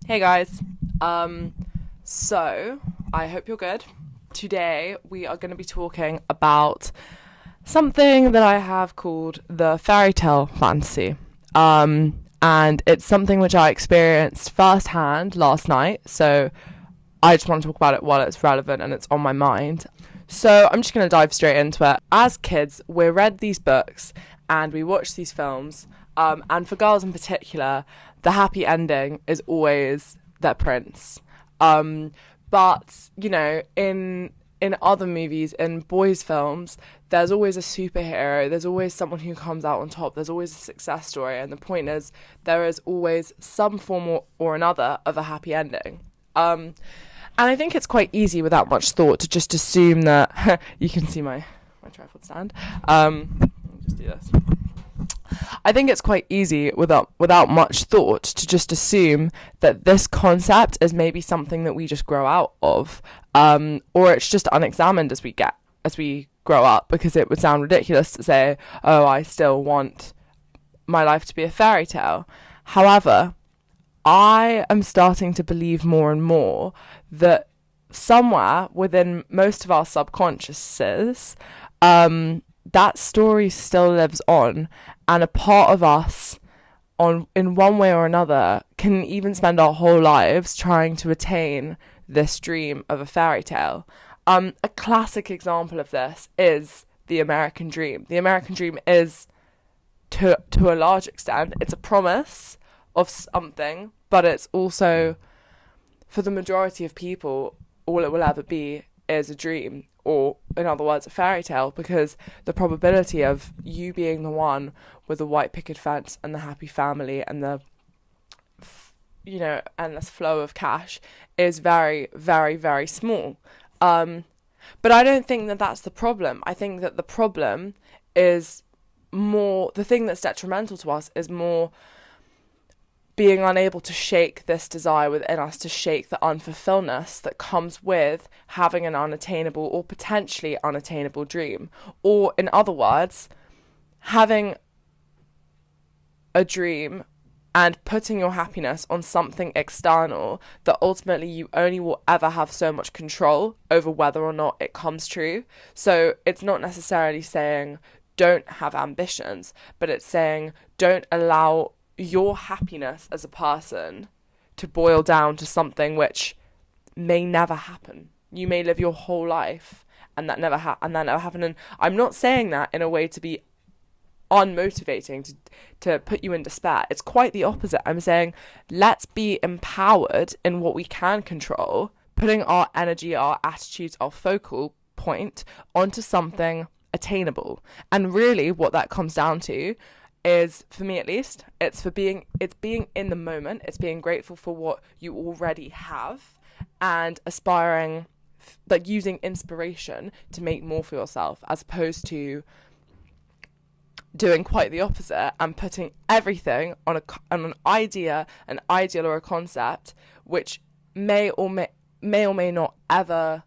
Hey guys. So I hope you're good. Today we are going to be talking about something that I have called the fairy tale fantasy. And it's something which I experienced firsthand last night. So I just want to talk about it while it's relevant and it's on my mind. So I'm just going to dive straight into it. As kids, we read these books and we watched these films. And for girls in particular, the happy ending is always their prince. But in other movies, in boys' films, there's always a superhero. There's always someone who comes out on top. There's always a success story, and the point is, there is always some form or another of a happy ending. And I think it's quite easy, without much thought, to just assume that you can see my tripod stand. Let me just do this. I think it's quite easy without much thought to just assume that this concept is maybe something that we just grow out of, or it's just unexamined as we grow up, because it would sound ridiculous to say, oh, I still want my life to be a fairy tale. However, I am starting to believe more and more that somewhere within most of our subconsciouses, that story still lives on, and a part of us, in one way or another, can even spend our whole lives trying to attain this dream of a fairy tale. A classic example of this is the American dream. The American dream is, to a large extent, it's a promise of something, but it's also, for the majority of people, all it will ever be is a dream, or in other words, a fairy tale, because the probability of you being the one with the white picket fence and the happy family and the endless flow of cash is very, very, very small. But I don't think that that's the problem. I think that the problem is more, the thing that's detrimental to us is more being unable to shake this desire within us, to shake the unfulfilledness that comes with having an unattainable or potentially unattainable dream. Or, in other words, having a dream and putting your happiness on something external that ultimately you only will ever have so much control over whether or not it comes true. So it's not necessarily saying don't have ambitions, but it's saying don't allow your happiness as a person to boil down to something which may never happen. You may live your whole life and that never happen. And I'm not saying that in a way to be unmotivating, to put you in despair. It's quite the opposite. I'm saying let's be empowered in what we can control, putting our energy, our attitudes, our focal point onto something attainable. And really what that comes down to is, for me at least, it's being in the moment. It's being grateful for what you already have and aspiring, like using inspiration to make more for yourself, as opposed to doing quite the opposite and putting everything on an idea, an ideal or a concept which may or may not ever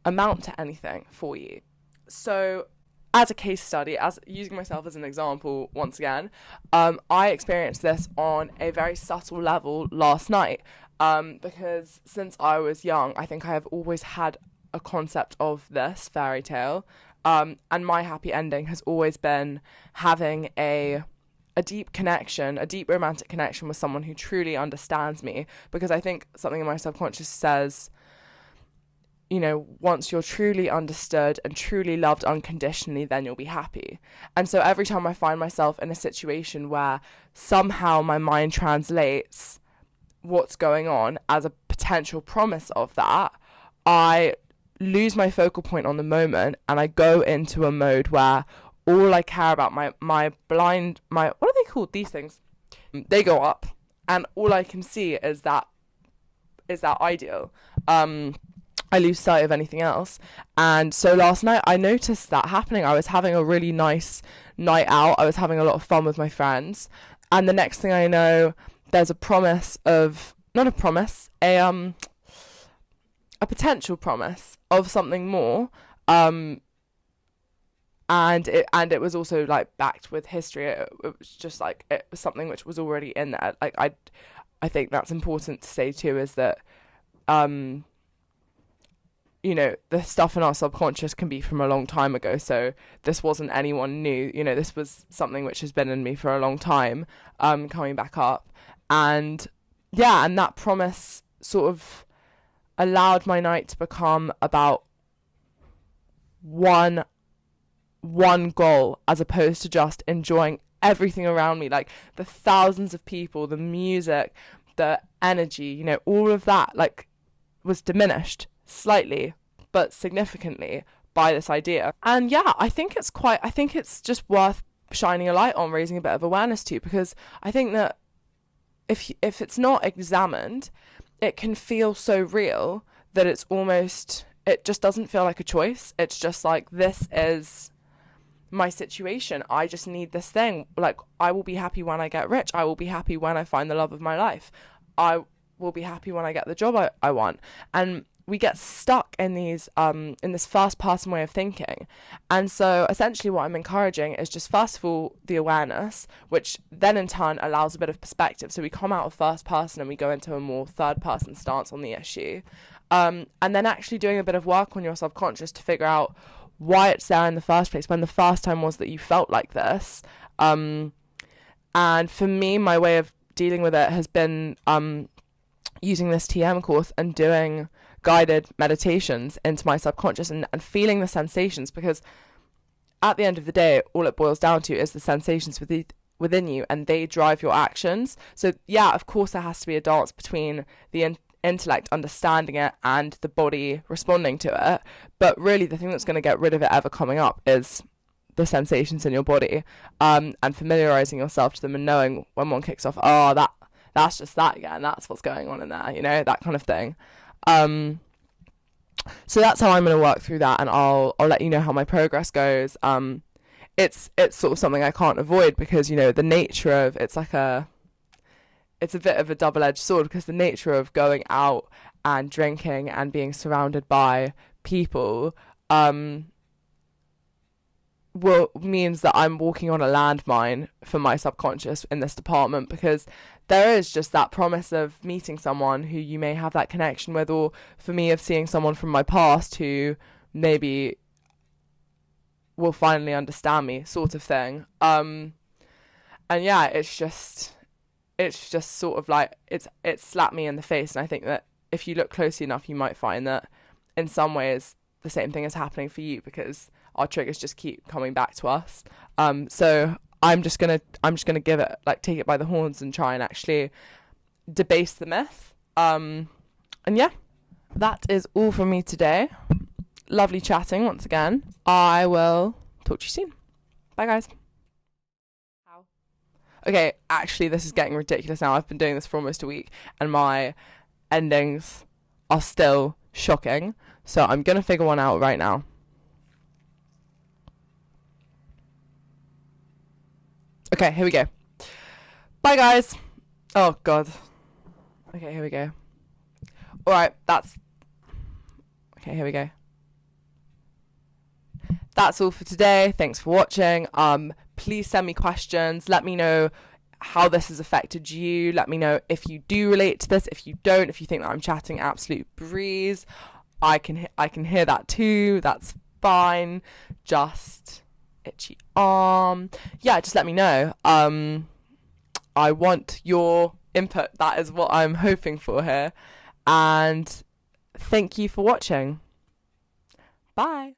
amount to anything for you. So, as a case study, as using myself as an example once again, I experienced this on a very subtle level last night, because since I was young, I think I have always had a concept of this fairy tale, and my happy ending has always been having a deep connection, a deep romantic connection with someone who truly understands me, because I think something in my subconscious says, once you're truly understood and truly loved unconditionally, then you'll be happy. And so every time I find myself in a situation where somehow my mind translates what's going on as a potential promise of that, I lose my focal point on the moment and I go into a mode where all I care about, my what are they called, these things? They go up and all I can see is that ideal. I lose sight of anything else. And so last night I noticed that happening. I was having a really nice night out. I was having a lot of fun with my friends. And the next thing I know, there's a promise of, not a promise, a potential promise of something more. and it was also like backed with history. It was just like, it was something which was already in there. Like I think that's important to say too, is that you know, the stuff in our subconscious can be from a long time ago. So this wasn't anyone new. You know, this was something which has been in me for a long time, coming back up. And yeah, and that promise sort of allowed my night to become about one goal, as opposed to just enjoying everything around me, like the thousands of people, the music, the energy, you know, all of that like was diminished slightly but significantly by this idea. And yeah, I think it's just worth shining a light on, raising a bit of awareness to, because I think that if it's not examined, it can feel so real that it just doesn't feel like a choice. It's just like, this is my situation. I just need this thing. Like, I will be happy when I get rich. I will be happy when I find the love of my life. I will be happy when I get the job I want. And we get stuck in these in this first person way of thinking. And so essentially what I'm encouraging is just, first of all, the awareness, which then in turn allows a bit of perspective. So we come out of first person and we go into a more third person stance on the issue. And then actually doing a bit of work on your subconscious to figure out why it's there in the first place, when the first time was that you felt like this. And for me, my way of dealing with it has been using this TM course and doing guided meditations into my subconscious and feeling the sensations, because at the end of the day, all it boils down to is the sensations within you, and they drive your actions. So yeah, of course there has to be a dance between the intellect understanding it and the body responding to it, but really the thing that's going to get rid of it ever coming up is the sensations in your body, and familiarizing yourself to them, and knowing when one kicks off, oh, that's just that again, that's what's going on in there, you know, that kind of thing. So that's how I'm going to work through that, and I'll let you know how my progress goes. It's sort of something I can't avoid, because, you know, the nature of it's a bit of a double-edged sword, because the nature of going out and drinking and being surrounded by people means that I'm walking on a landmine for my subconscious in this department, because there is just that promise of meeting someone who you may have that connection with, or for me, of seeing someone from my past who maybe will finally understand me, sort of thing. And yeah, it's just sort of like it slapped me in the face. And I think that if you look closely enough, you might find that in some ways the same thing is happening for you, because our triggers just keep coming back to us. So I'm just gonna give it, like, take it by the horns and try and actually debase the myth. And yeah, that is all from me today. Lovely chatting once again. I will talk to you soon. Bye, guys. Okay, actually, this is getting ridiculous now. I've been doing this for almost a week, and my endings are still shocking. So I'm going to figure one out right now. Okay, here we go. Bye, guys. Oh, God. Okay, here we go. Alright, okay, here we go. That's all for today. Thanks for watching. Please send me questions. Let me know how this has affected you. Let me know if you do relate to this. If you don't, if you think that I'm chatting absolute breeze, I can hear that too. That's fine. Just itchy arm. Yeah, just let me know. I want your input. That is what I'm hoping for here. And thank you for watching. Bye.